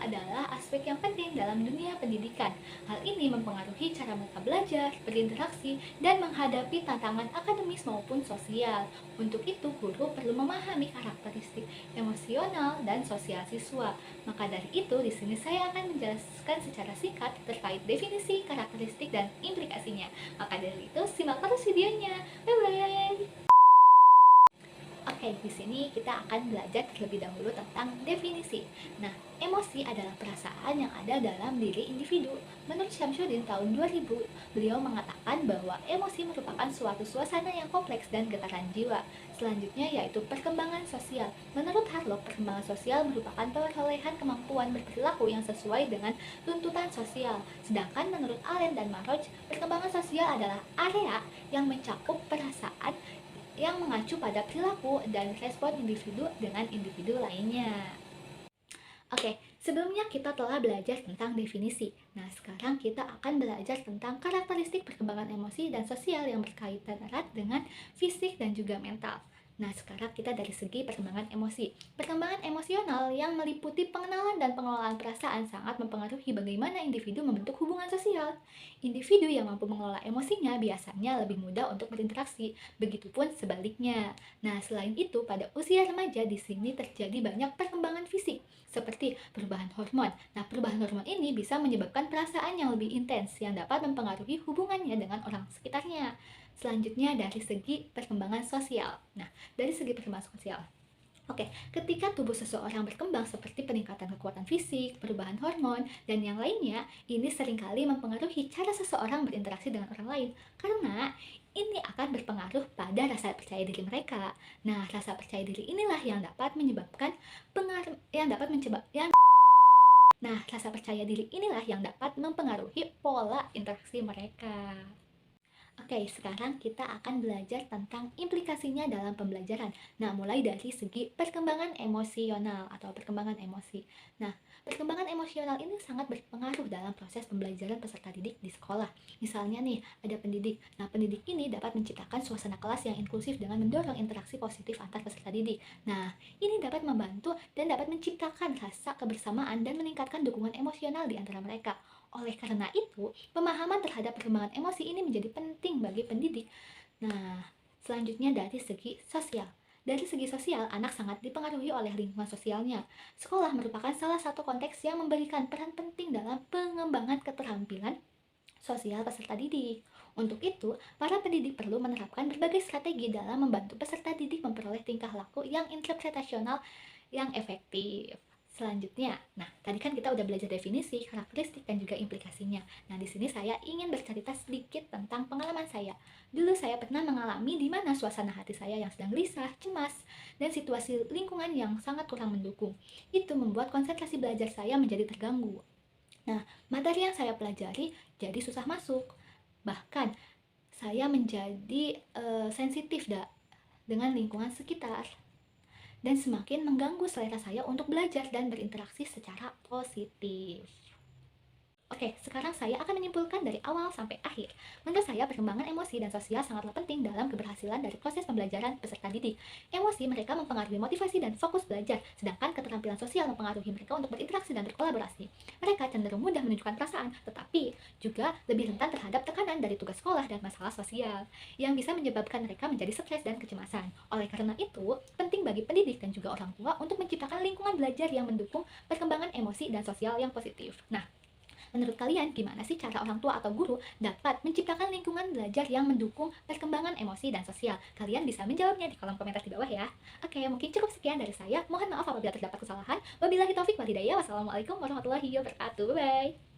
adalah aspek yang penting dalam dunia pendidikan. Hal ini mempengaruhi cara mereka belajar, berinteraksi, dan menghadapi tantangan akademis maupun sosial. Untuk itu, guru perlu memahami karakteristik emosional dan sosial siswa. Maka dari itu, di sini saya akan menjelaskan secara singkat terkait definisi, karakteristik, dan implikasinya. Maka dari itu, simak terus videonya. Bye-bye! Oke, di sini kita akan belajar terlebih dahulu tentang definisi. Nah, emosi adalah perasaan yang ada dalam diri individu. Menurut Syamsuddin tahun 2000, beliau mengatakan bahwa emosi merupakan suatu suasana yang kompleks dan getaran jiwa. Selanjutnya yaitu perkembangan sosial. Menurut Harlow, perkembangan sosial merupakan perolehan kemampuan berperilaku yang sesuai dengan tuntutan sosial. Sedangkan menurut Allen dan Maroj, perkembangan sosial adalah area yang mencakup perasaan yang mengacu pada perilaku dan respon individu dengan individu lainnya. Oke, sebelumnya kita telah belajar tentang definisi. Nah, sekarang kita akan belajar tentang karakteristik perkembangan emosi dan sosial yang berkaitan erat dengan fisik dan juga mental. Nah, sekarang kita dari segi perkembangan emosi. Perkembangan emosional yang meliputi pengenalan dan pengelolaan perasaan sangat mempengaruhi bagaimana individu membentuk hubungan sosial. Individu yang mampu mengelola emosinya biasanya lebih mudah untuk berinteraksi, begitupun sebaliknya. Nah, selain itu, pada usia remaja di sini terjadi banyak perkembangan fisik, seperti perubahan hormon. Nah, perubahan hormon ini bisa menyebabkan perasaan yang lebih intens yang dapat mempengaruhi hubungannya dengan orang sekitarnya. Selanjutnya dari segi perkembangan sosial. Nah, dari segi perkembangan sosial. Oke, ketika tubuh seseorang berkembang seperti peningkatan kekuatan fisik, perubahan hormon, dan yang lainnya, ini seringkali mempengaruhi cara seseorang berinteraksi dengan orang lain. Karena ini akan berpengaruh pada rasa percaya diri mereka. Nah, rasa percaya diri inilah yang dapat menyebabkan pengaruh yang dapat mencebab yang Nah, rasa percaya diri inilah yang dapat mempengaruhi pola interaksi mereka. Oke, sekarang kita akan belajar tentang implikasinya dalam pembelajaran. Nah, mulai dari segi perkembangan emosional atau perkembangan emosi. Nah, perkembangan emosional ini sangat berpengaruh dalam proses pembelajaran peserta didik di sekolah. Misalnya nih, ada pendidik. Nah, pendidik ini dapat menciptakan suasana kelas yang inklusif dengan mendorong interaksi positif antar peserta didik. Nah, ini dapat membantu dan dapat menciptakan rasa kebersamaan dan meningkatkan dukungan emosional di antara mereka. Oleh karena itu, pemahaman terhadap perkembangan emosi ini menjadi penting bagi pendidik. Nah, selanjutnya dari segi sosial. Dari segi sosial, anak sangat dipengaruhi oleh lingkungan sosialnya. Sekolah merupakan salah satu konteks yang memberikan peran penting dalam pengembangan keterampilan sosial peserta didik. Untuk itu, para pendidik perlu menerapkan berbagai strategi dalam membantu peserta didik memperoleh tingkah laku yang interpretasional yang efektif. Selanjutnya, nah tadi kan kita udah belajar definisi, karakteristik, dan juga implikasinya. Nah di sini saya ingin bercerita sedikit tentang pengalaman saya. Dulu saya pernah mengalami di mana suasana hati saya yang sedang gelisah, cemas, dan situasi lingkungan yang sangat kurang mendukung. Itu membuat konsentrasi belajar saya menjadi terganggu. Nah, materi yang saya pelajari jadi susah masuk. Bahkan saya menjadi sensitif dengan lingkungan sekitar dan semakin mengganggu selera saya untuk belajar dan berinteraksi secara positif. Oke, sekarang saya akan menyimpulkan dari awal sampai akhir. Menurut saya, perkembangan emosi dan sosial sangatlah penting dalam keberhasilan dari proses pembelajaran peserta didik. Emosi mereka mempengaruhi motivasi dan fokus belajar, sedangkan keterampilan sosial mempengaruhi mereka untuk berinteraksi dan berkolaborasi. Mereka cenderung mudah menunjukkan perasaan, tetapi juga lebih rentan terhadap tekanan dari tugas sekolah dan masalah sosial, yang bisa menyebabkan mereka menjadi stres dan kecemasan. Oleh karena itu, penting bagi pendidik dan juga orang tua untuk menciptakan lingkungan belajar yang mendukung perkembangan emosi dan sosial yang positif. Nah, menurut kalian, gimana sih cara orang tua atau guru dapat menciptakan lingkungan belajar yang mendukung perkembangan emosi dan sosial? Kalian bisa menjawabnya di kolom komentar di bawah ya. Oke, mungkin cukup sekian dari saya. Mohon maaf apabila terdapat kesalahan. Wabillahi taufik wal hidayah. Wassalamualaikum warahmatullahi wabarakatuh. Bye.